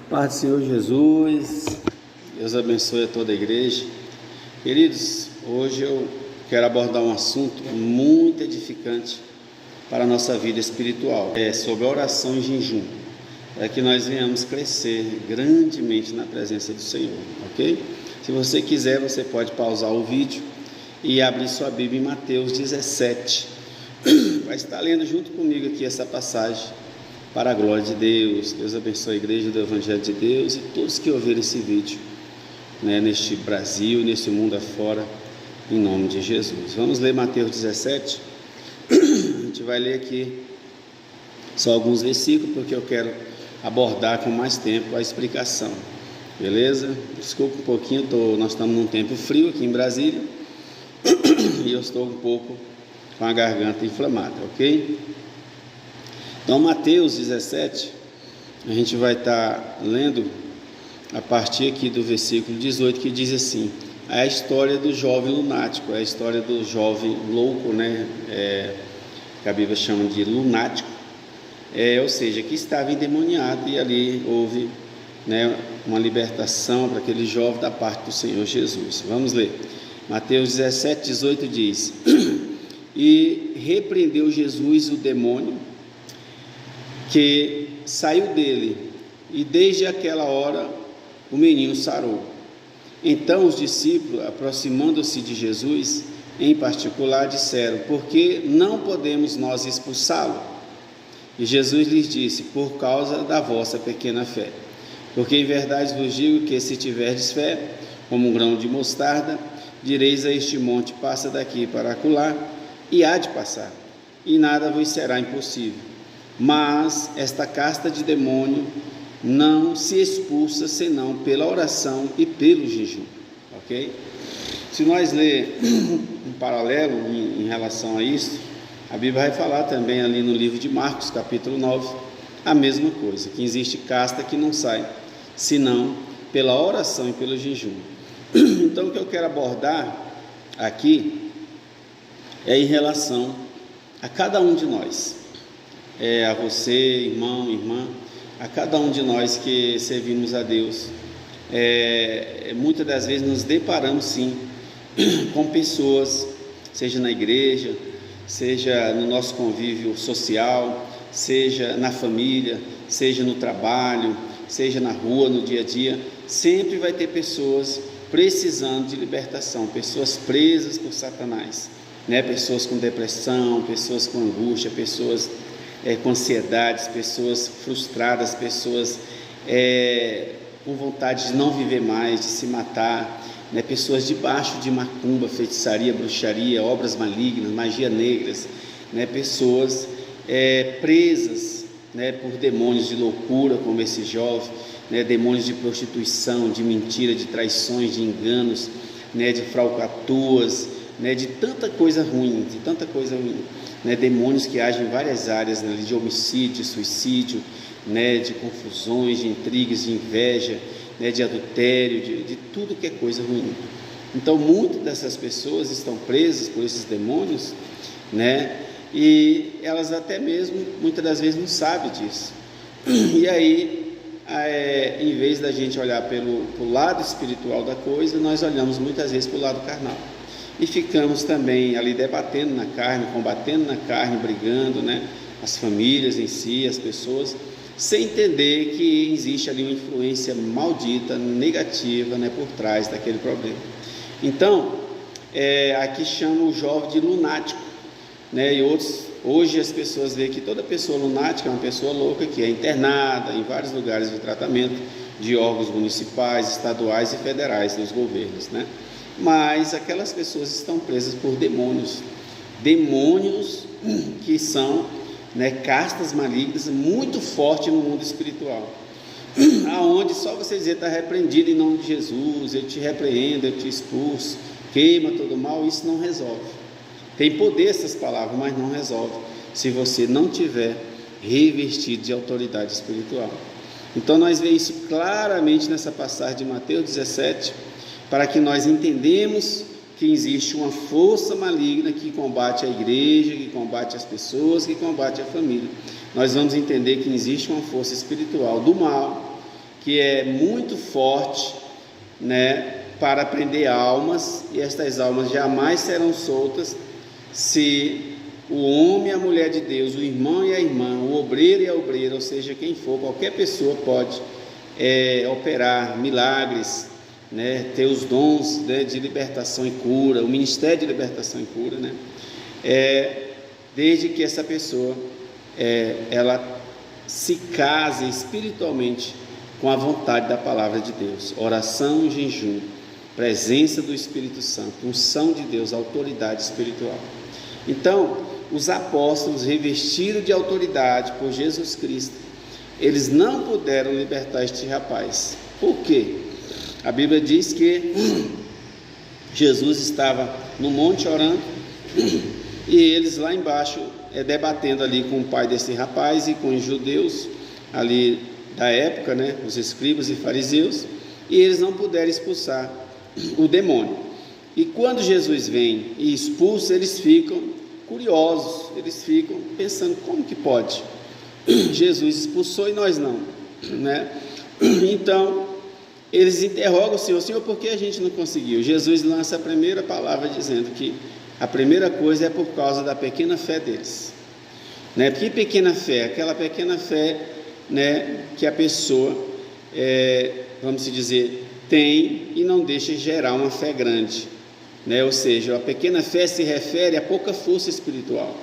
Paz do Senhor Jesus, Deus abençoe a toda a igreja. Queridos, hoje eu quero abordar um assunto muito edificante para a nossa vida espiritual. É sobre a oração e jejum, para que nós venhamos crescer grandemente na presença do Senhor, ok? Se você quiser, você pode pausar o vídeo e abrir sua Bíblia em Mateus 17. Vai estar lendo junto comigo aqui essa passagem, para a glória de Deus. Deus abençoe a igreja do Evangelho de Deus e todos que ouviram esse vídeo, neste Brasil, nesse mundo afora, em nome de Jesus. Vamos ler Mateus 17. A gente vai ler aqui só alguns versículos, porque eu quero abordar com mais tempo a explicação, beleza? Desculpa um pouquinho, nós estamos num tempo frio aqui em Brasília e eu estou um pouco com a garganta inflamada, ok? Então, Mateus 17, a gente vai estar lendo a partir aqui do versículo 18, que diz assim: é a história do jovem lunático, é a história do jovem louco, que a Bíblia chama de lunático, ou seja, que estava endemoniado, e ali houve uma libertação para aquele jovem da parte do Senhor Jesus. Vamos ler. Mateus 17, 18 diz: e repreendeu Jesus o demônio que saiu dele, e desde aquela hora o menino sarou. Então os discípulos, aproximando-se de Jesus em particular, disseram: por que não podemos nós expulsá-lo? E Jesus lhes disse: por causa da vossa pequena fé. Porque em verdade vos digo que, se tiverdes fé como um grão de mostarda, direis a este monte: passa daqui para acolá, e há de passar, e nada vos será impossível. Mas esta casta de demônio não se expulsa senão pela oração e pelo jejum, ok? Se nós ler um paralelo em relação a isso, a Bíblia vai falar também ali no livro de Marcos, capítulo 9, a mesma coisa, que existe casta que não sai senão pela oração e pelo jejum. Então, o que eu quero abordar aqui é em relação a cada um de nós, a você, irmão, irmã, a cada um de nós que servimos a Deus. Muitas das vezes nos deparamos sim com pessoas, seja na igreja, seja no nosso convívio social, seja na família, seja no trabalho, seja na rua, no dia a dia. Sempre vai ter pessoas precisando de libertação, pessoas presas por Satanás, pessoas com depressão, pessoas com angústia, pessoas com ansiedades, pessoas frustradas, pessoas com vontade de não viver mais, de se matar, pessoas debaixo de macumba, feitiçaria, bruxaria, obras malignas, magia negras, pessoas presas por demônios de loucura, como esse jovem, demônios de prostituição, de mentira, de traições, de enganos, de falcatruas, de tanta coisa ruim, demônios que agem em várias áreas, de homicídio, de suicídio, de confusões, de intrigas, de inveja, de adultério, de tudo que é coisa ruim. Então, muitas dessas pessoas estão presas por esses demônios, e elas até mesmo, muitas das vezes, não sabem disso. E aí, em vez da gente olhar pelo lado espiritual da coisa, nós olhamos muitas vezes para o lado carnal. E ficamos também ali debatendo na carne, combatendo na carne, brigando, as famílias em si, as pessoas, sem entender que existe ali uma influência maldita, negativa, por trás daquele problema. Então, aqui chama o jovem de lunático, e outros, hoje as pessoas veem que toda pessoa lunática é uma pessoa louca que é internada em vários lugares de tratamento de órgãos municipais, estaduais e federais dos governos, Mas aquelas pessoas estão presas por demônios que são castas malignas muito fortes no mundo espiritual, aonde só você dizer: está repreendido em nome de Jesus, eu te repreendo, eu te expulso, queima todo o mal, isso não resolve. Tem poder essas palavras, mas não resolve se você não tiver revestido de autoridade espiritual. Então nós vemos isso claramente nessa passagem de Mateus 17, para que nós entendemos que existe uma força maligna que combate a igreja, que combate as pessoas, que combate a família. Nós vamos entender que existe uma força espiritual do mal que é muito forte, né, para prender almas, e estas almas jamais serão soltas se o homem e a mulher de Deus, o irmão e a irmã, o obreiro e a obreira, ou seja, quem for, qualquer pessoa pode operar milagres, né, ter os dons, né, de libertação e cura, o ministério de libertação e cura, né, desde que essa pessoa ela se case espiritualmente com a vontade da palavra de Deus. Oração e jejum, presença do Espírito Santo, unção de Deus, autoridade espiritual. Então, os apóstolos, revestidos de autoridade por Jesus Cristo, eles não puderam libertar este rapaz. Por quê? A Bíblia diz que Jesus estava no monte orando, e eles lá embaixo debatendo ali com o pai desse rapaz e com os judeus ali da época, né, os escribas e fariseus, e eles não puderam expulsar o demônio. E quando Jesus vem e expulsa, eles ficam curiosos, eles ficam pensando: como que pode? Jesus expulsou e nós não, né? Então eles interrogam o Senhor: Senhor, por que a gente não conseguiu? Jesus lança a primeira palavra dizendo que a primeira coisa é por causa da pequena fé deles, né? Que pequena fé? Aquela pequena fé, né, que a pessoa, vamos dizer, tem e não deixa gerar uma fé grande, né? Ou seja, a pequena fé se refere a pouca força espiritual.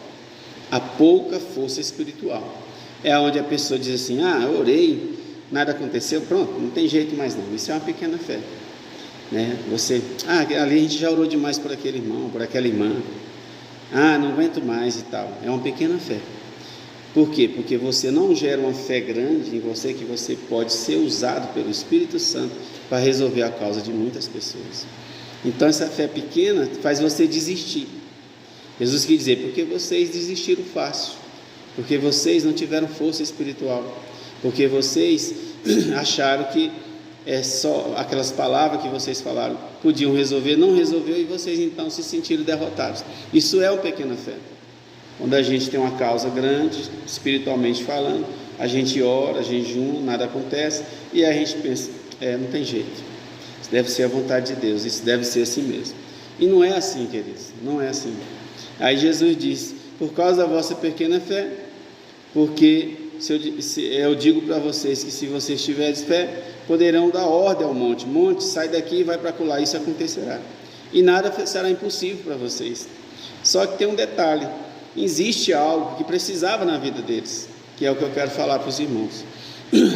A pouca força espiritual é onde a pessoa diz assim: eu orei, nada aconteceu, pronto, não tem jeito mais não. Isso é uma pequena fé, né? Você, ali a gente já orou demais por aquele irmão, por aquela irmã, não aguento mais e tal. É uma pequena fé. Por quê? Porque você não gera uma fé grande em você, que você pode ser usado pelo Espírito Santo para resolver a causa de muitas pessoas. Então essa fé pequena faz você desistir. Jesus quis dizer: porque vocês desistiram fácil, porque vocês não tiveram força espiritual, porque vocês acharam que só aquelas palavras que vocês falaram podiam resolver, não resolveu, e vocês então se sentiram derrotados. Isso é uma pequena fé. Quando a gente tem uma causa grande, espiritualmente falando, a gente ora, jejum, nada acontece, e a gente pensa: não tem jeito, isso deve ser a vontade de Deus, isso deve ser assim mesmo. E não é assim, queridos, não é assim. Aí Jesus diz: por causa da vossa pequena fé, porque eu digo para vocês que se vocês tiverem fé, poderão dar ordem ao monte: monte, sai daqui e vai para acolá, isso acontecerá, e nada será impossível para vocês. Só que tem um detalhe: existe algo que precisava na vida deles, que é o que eu quero falar para os irmãos.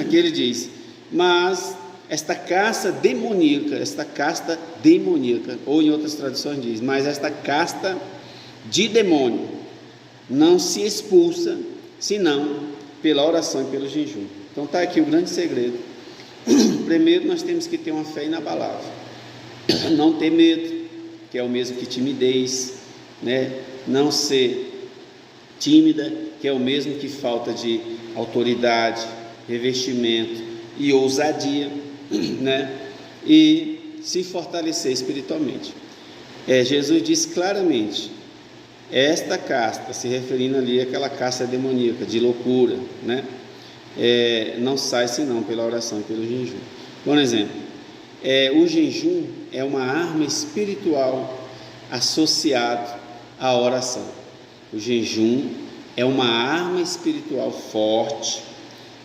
Aqui ele diz: mas esta casta demoníaca, ou em outras traduções diz: mas esta casta de demônio não se expulsa senão pela oração e pelo jejum. Então está aqui o grande segredo. Primeiro, nós temos que ter uma fé inabalável, não ter medo, que é o mesmo que timidez, né? Não ser tímida, que é o mesmo que falta de autoridade, revestimento e ousadia, né? E se fortalecer espiritualmente. Jesus diz claramente: esta casta, se referindo ali àquela casta demoníaca, de loucura, né? Não sai senão pela oração e pelo jejum. Por exemplo, o jejum é uma arma espiritual associada à oração. O jejum é uma arma espiritual forte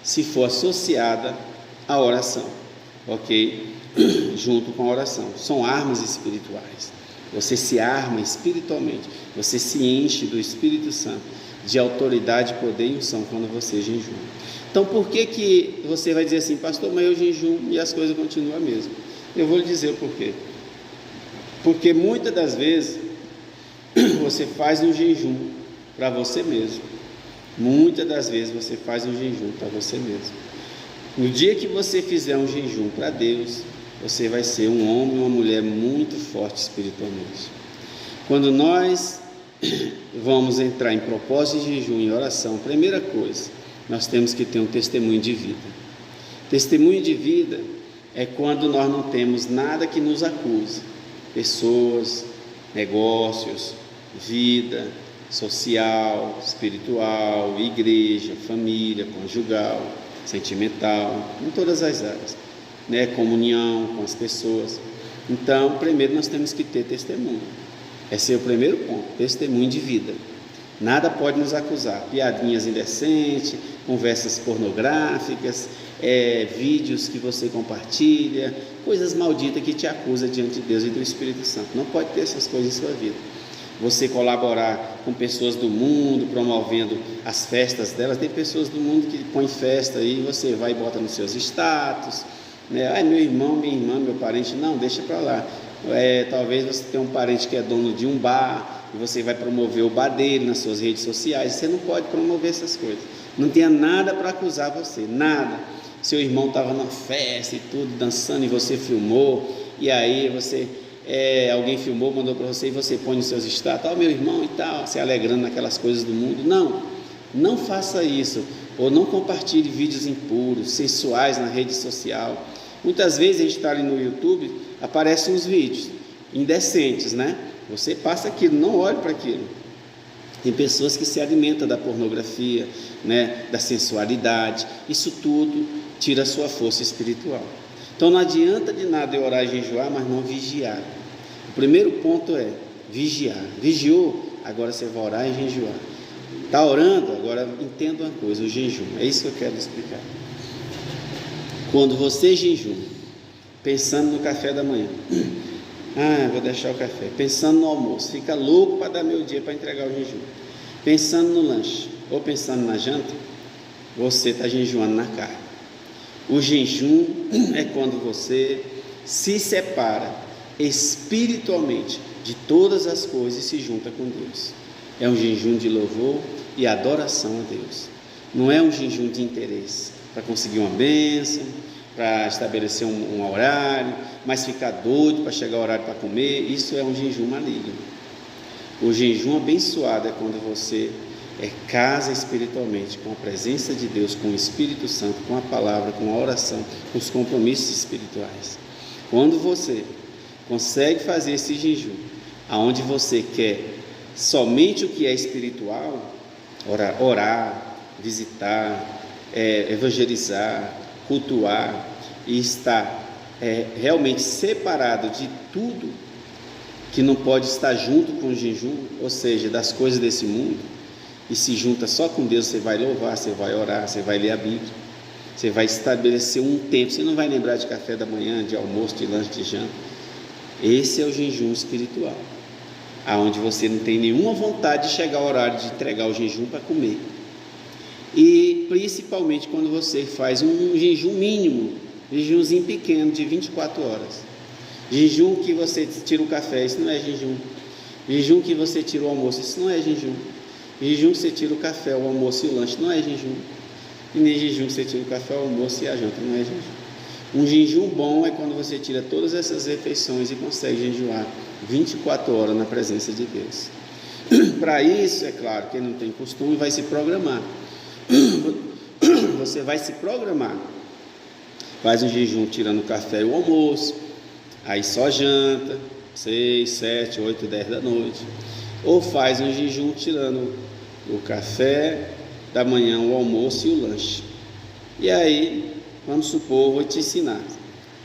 se for associada à oração, ok? Junto com a oração, são armas espirituais. Você se arma espiritualmente, você se enche do Espírito Santo, de autoridade, poder e unção quando você jejuma. Então por que você vai dizer assim: pastor, mas eu jejum e as coisas continuam a mesma? Eu vou lhe dizer o porquê. Porque muitas das vezes você faz um jejum para você mesmo. Muitas das vezes você faz um jejum para você mesmo. No dia que você fizer um jejum para Deus, você vai ser um homem ou uma mulher muito forte espiritualmente. Quando nós vamos entrar em propósito de jejum e oração, primeira coisa, nós temos que ter um testemunho de vida. Testemunho de vida é quando nós não temos nada que nos acuse. Pessoas, negócios, vida social, espiritual, igreja, família, conjugal, sentimental, em todas as áreas, né? Comunhão com as pessoas. Então, primeiro nós temos que ter testemunho. Esse é o primeiro ponto, testemunho de vida. Nada pode nos acusar, piadinhas indecentes, conversas pornográficas, vídeos que você compartilha, coisas malditas que te acusam diante de Deus e do Espírito Santo. Não pode ter essas coisas em sua vida. Você colaborar com pessoas do mundo, promovendo as festas delas. Tem pessoas do mundo que põem festa aí, você vai e bota nos seus status, né? Meu irmão, minha irmã, meu parente, não, deixa para lá. Talvez você tenha um parente que é dono de um bar e você vai promover o bar dele nas suas redes sociais. Você não pode promover essas coisas. Não tenha nada para acusar você, nada. Seu irmão estava na festa e tudo, dançando, e você filmou, e aí alguém filmou, mandou para você, e você põe nos seus status, meu irmão e tal, se alegrando naquelas coisas do mundo. Não faça isso, ou não compartilhe vídeos impuros, sensuais na rede social. Muitas vezes a gente está ali no YouTube, aparecem uns vídeos indecentes, né? Você passa aquilo, não olhe para aquilo. Tem pessoas que se alimentam da pornografia, né? Da sensualidade. Isso tudo tira a sua força espiritual. Então não adianta de nada eu orar e jejuar, mas não vigiar. O primeiro ponto é vigiar. Vigiou, agora você vai orar e jejuar. Está orando? Agora entenda uma coisa, o jejum. É isso que eu quero explicar. Quando você jejum, pensando no café da manhã, vou deixar o café, pensando no almoço, fica louco para dar meu dia para entregar o jejum, pensando no lanche ou pensando na janta, você está jejuando na carne. O jejum é quando você se separa espiritualmente de todas as coisas e se junta com Deus. É um jejum de louvor e adoração a Deus. Não é um jejum de interesse para conseguir uma bênção, para estabelecer um horário, mas ficar doido para chegar o horário para comer. Isso é um jejum maligno. O jejum abençoado é quando você casa espiritualmente com a presença de Deus, com o Espírito Santo, com a palavra, com a oração, com os compromissos espirituais. Quando você consegue fazer esse jejum, aonde você quer somente o que é espiritual, orar, visitar, evangelizar, cultuar, e estar realmente separado de tudo que não pode estar junto com o jejum, ou seja, das coisas desse mundo, e se junta só com Deus, você vai louvar, você vai orar, você vai ler a Bíblia, você vai estabelecer um tempo, você não vai lembrar de café da manhã, de almoço, de lanche, de janta. Esse é o jejum espiritual, aonde você não tem nenhuma vontade de chegar ao horário de entregar o jejum para comer. E principalmente quando você faz um jejum mínimo, jejumzinho pequeno de 24 horas. Jejum que você tira o café, isso não é jejum. Jejum que você tira o almoço, isso não é jejum. Jejum que você tira o café, o almoço e o lanche, não é jejum. E nem jejum que você tira o café, o almoço e a janta, não é jejum. Um jejum bom é quando você tira todas essas refeições e consegue jejuar 24 horas na presença de Deus. Para isso, é claro, quem não tem costume vai se programar. Você vai se programar. Faz um jejum tirando o café e o almoço, aí só janta, 6, 7, 8, 10 da noite. Ou faz um jejum tirando o café da manhã, o almoço e o lanche. E aí, vamos supor, vou te ensinar.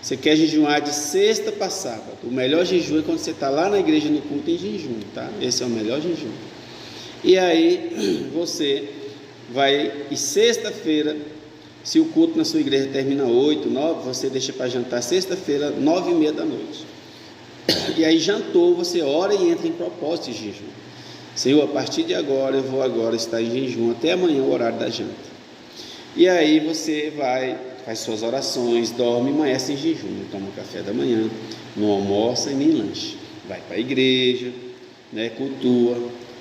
Você quer jejuar de sexta para sábado. O melhor jejum é quando você está lá na igreja no culto em jejum, tá? Esse é o melhor jejum. E aí, você vai, e sexta-feira, se o culto na sua igreja termina 8, 9, você deixa para jantar sexta-feira, 9h30 da noite. E aí jantou, você ora e entra em propósito de jejum. Senhor, a partir de agora, eu vou agora estar em jejum até amanhã, o horário da janta. E aí você vai, faz suas orações, dorme e amanhece em jejum. Não toma café da manhã, não almoça e nem lanche. Vai para a igreja, né, cultua.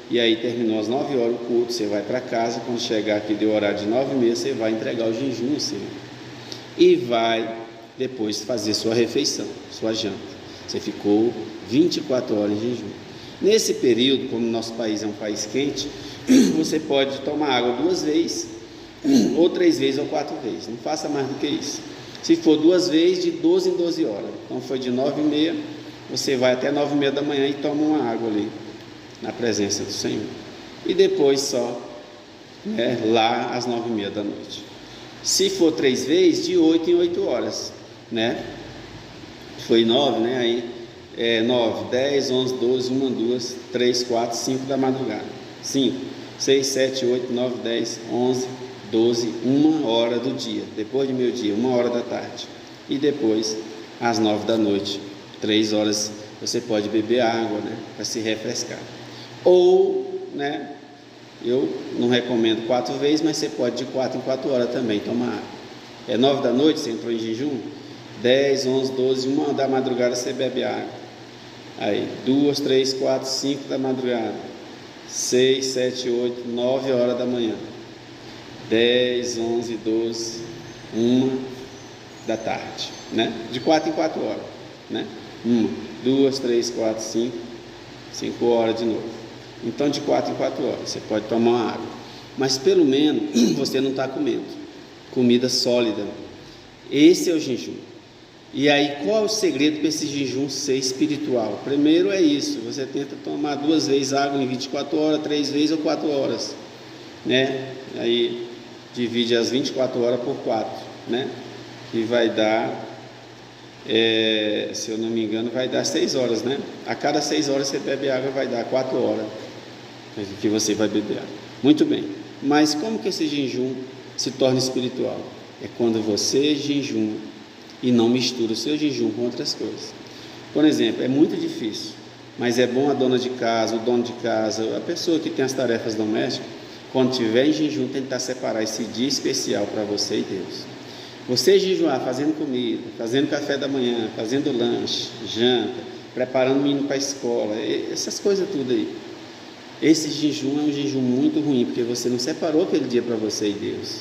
E aí terminou às 9 horas o culto, você vai para casa, quando chegar aqui deu horário de 9h30, você vai entregar o jejum ao Senhor. E vai depois fazer sua refeição, sua janta. Você ficou 24 horas em jejum. Nesse período, como o nosso país é um país quente, você pode tomar água 2 vezes, ou 3 vezes, ou 4 vezes. Não faça mais do que isso. Se for 2 vezes, de 12 em 12 horas. Então foi de 9h30, você vai até 9h30 da manhã e toma uma água ali, na presença do Senhor. E depois só, lá às 9h30 da noite. Se for 3 vezes, de 8 em 8 horas, né? Foi 9, né? Aí 9, 10, 11, 12, 1, 2, 3, 4, 5 da madrugada. 5, 6, 7, 8, 9, 10, 11, 12, 1 hora do dia. Depois de meio-dia, 1 hora da tarde. E depois, às 9 da noite, 3 horas, você pode beber água, né? Para se refrescar. Ou, né? Eu não recomendo 4 vezes, mas você pode de 4 em 4 horas também tomar água. 9 da noite, você entrou em jejum, 10, 11, 12, 1 da madrugada você bebe água. Aí 2, 3, 4, 5 da madrugada, 6, 7, 8, 9 horas da manhã, 10, 11, 12, 1 da tarde, né? De 4 em 4 horas, né? 1, 2, 3, 4, 5 horas de novo. Então de 4 em 4 horas você pode tomar uma água, mas pelo menos você não está comendo comida sólida. Esse é o jejum. E aí qual é o segredo para esse jejum ser espiritual? Primeiro é isso, você tenta tomar 2 vezes água em 24 horas, 3 vezes ou 4 horas, né? Aí divide as 24 horas por 4, né? E vai dar, se eu não me engano, vai dar 6 horas, né? A cada 6 horas você bebe água, vai dar 4 horas que você vai beber água. Muito bem, mas como que esse jejum se torna espiritual? É quando você jejuma e não mistura o seu jejum com outras coisas. Por exemplo, é muito difícil, mas é bom a dona de casa, o dono de casa, a pessoa que tem as tarefas domésticas, quando tiver em jejum, tentar separar esse dia especial para você e Deus. Você jejuar fazendo comida, fazendo café da manhã, fazendo lanche, janta, preparando o menino para a escola, essas coisas tudo aí. Esse jejum é um jejum muito ruim, porque você não separou aquele dia para você e Deus.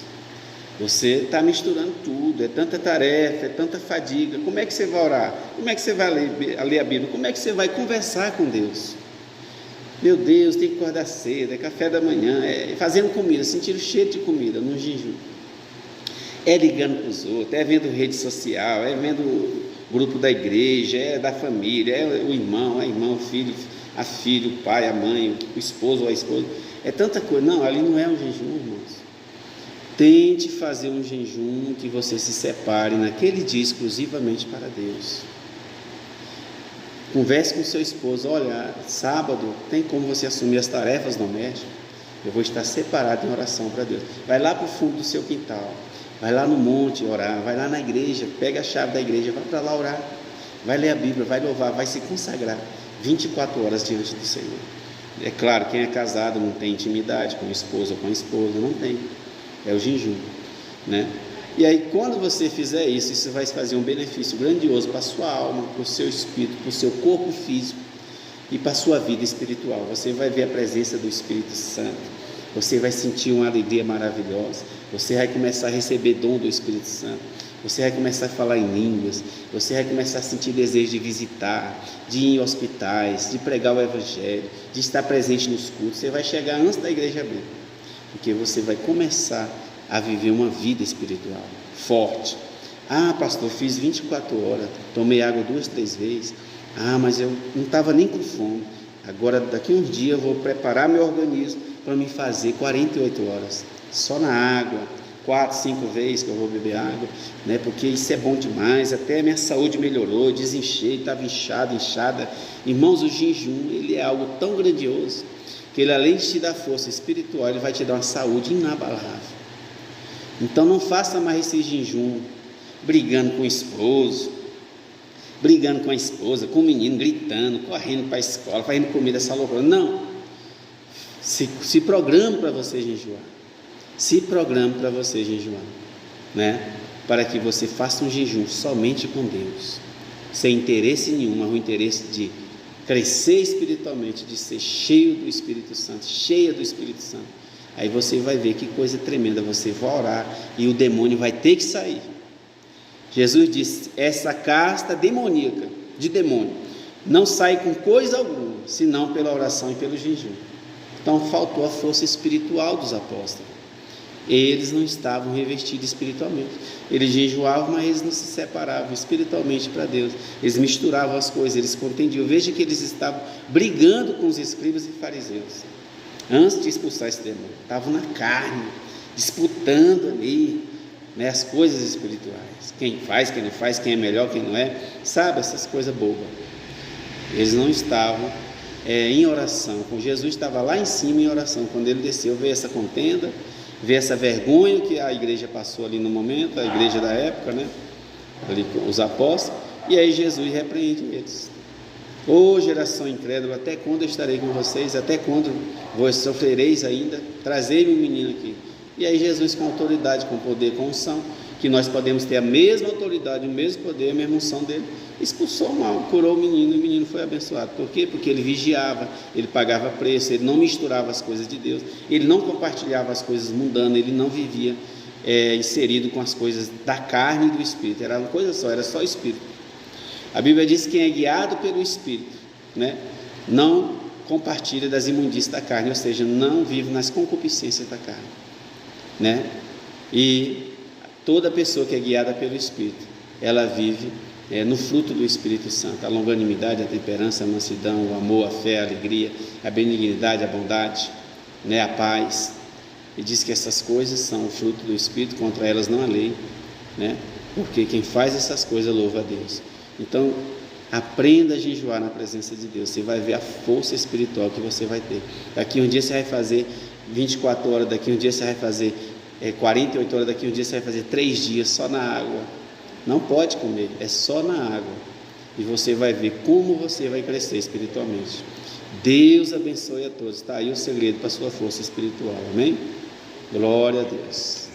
Você está misturando tudo, é tanta tarefa, é tanta fadiga. Como é que você vai orar? Como é que você vai ler a Bíblia? Como é que você vai conversar com Deus? Meu Deus, tem que acordar cedo, é café da manhã, é fazendo comida, sentindo cheiro de comida no jejum. É ligando para os outros, é vendo rede social, é vendo o grupo da igreja, é da família, é o irmão, a irmã, o filho, a filha, o pai, a mãe, o esposo ou a esposa. É tanta coisa. Não, ali não é um jejum, irmãos. Tente fazer um jejum que você se separe naquele dia exclusivamente para Deus. Converse com seu esposo. Olha, sábado tem como você assumir as tarefas domésticas? Eu vou estar separado em oração para Deus. Vai lá para o fundo do seu quintal, vai lá no monte orar, vai lá na igreja, pega a chave da igreja, vai para lá orar, vai ler a Bíblia, vai louvar, vai se consagrar 24 horas diante do Senhor. É claro, quem é casado não tem intimidade com o esposo ou com a esposa, não tem. É o jejum, né? E aí quando você fizer isso, isso vai fazer um benefício grandioso para a sua alma, para o seu espírito, para o seu corpo físico e para a sua vida espiritual. Você vai ver a presença do Espírito Santo, você vai sentir uma alegria maravilhosa, você vai começar a receber dom do Espírito Santo, você vai começar a falar em línguas, você vai começar a sentir desejo de visitar, de ir em hospitais, de pregar o Evangelho, de estar presente nos cultos. Você vai chegar antes da igreja abrir, porque você vai começar a viver uma vida espiritual forte. Ah, pastor, fiz 24 horas, tomei água 2, 3 vezes. Ah, mas eu não estava nem com fome. Agora, daqui uns dias, eu vou preparar meu organismo para me fazer 48 horas, só na água, 4, 5 vezes que eu vou beber água, né? Porque isso é bom demais, até a minha saúde melhorou, desinchei, estava inchada. Irmãos, o jejum, ele é algo tão grandioso, que ele, além de te dar força espiritual, ele vai te dar uma saúde inabalável. Então não faça mais esse jejum brigando com o esposo, brigando com a esposa, com o menino, gritando, correndo para a escola, fazendo comida salobrosa. Não, se programe para você jejuar, se programe para você jejuar, né? Para que você faça um jejum somente com Deus, sem interesse nenhum, mas o interesse de crescer espiritualmente, de ser cheio do Espírito Santo, cheia do Espírito Santo. Aí você vai ver que coisa tremenda, você vai orar e o demônio vai ter que sair. Jesus disse, essa casta demoníaca, de demônio, não sai com coisa alguma, senão pela oração e pelo jejum. Então faltou a força espiritual dos apóstolos. Eles não estavam revestidos espiritualmente. Eles jejuavam, mas eles não se separavam espiritualmente para Deus. Eles misturavam as coisas, eles contendiam. Veja que eles estavam brigando com os escribas e fariseus antes de expulsar esse demônio. Estavam na carne, disputando ali, né? As coisas espirituais, quem faz, quem não faz, quem é melhor, quem não é, sabe, essas coisas bobas. Eles não estavam em oração. Com Jesus estava lá em cima em oração. Quando ele desceu, veio essa contenda, veio essa vergonha que a igreja passou ali no momento, a igreja da época, né? Ali com os apóstolos, e aí Jesus repreende eles. Ô geração incrédula, até quando eu estarei com vocês? Até quando vós sofrereis ainda? Trazei-me um menino aqui. E aí Jesus, com autoridade, com poder, com unção, que nós podemos ter a mesma autoridade, o mesmo poder, a mesma unção dele, expulsou o mal, curou o menino, e o menino foi abençoado. Por quê? Porque ele vigiava, ele pagava preço, ele não misturava as coisas de Deus, ele não compartilhava as coisas mundanas, ele não vivia inserido com as coisas da carne e do Espírito. Era uma coisa só, era só Espírito. A Bíblia diz que quem é guiado pelo Espírito, né, não compartilha das imundícias da carne, ou seja, não vive nas concupiscências da carne, né? E toda pessoa que é guiada pelo Espírito, ela vive no fruto do Espírito Santo: a longanimidade, a temperança, a mansidão, o amor, a fé, a alegria, a benignidade, a bondade, né, a paz. E diz que essas coisas são o fruto do Espírito, contra elas não há lei, né? Porque quem faz essas coisas louva a Deus. Então, aprenda a jejuar na presença de Deus. Você vai ver a força espiritual que você vai ter. Daqui um dia você vai fazer 24 horas, daqui um dia você vai fazer 48 horas, daqui um dia você vai fazer 3 dias só na água. Não pode comer, é só na água. E você vai ver como você vai crescer espiritualmente. Deus abençoe a todos. Está aí o segredo para a sua força espiritual. Amém? Glória a Deus.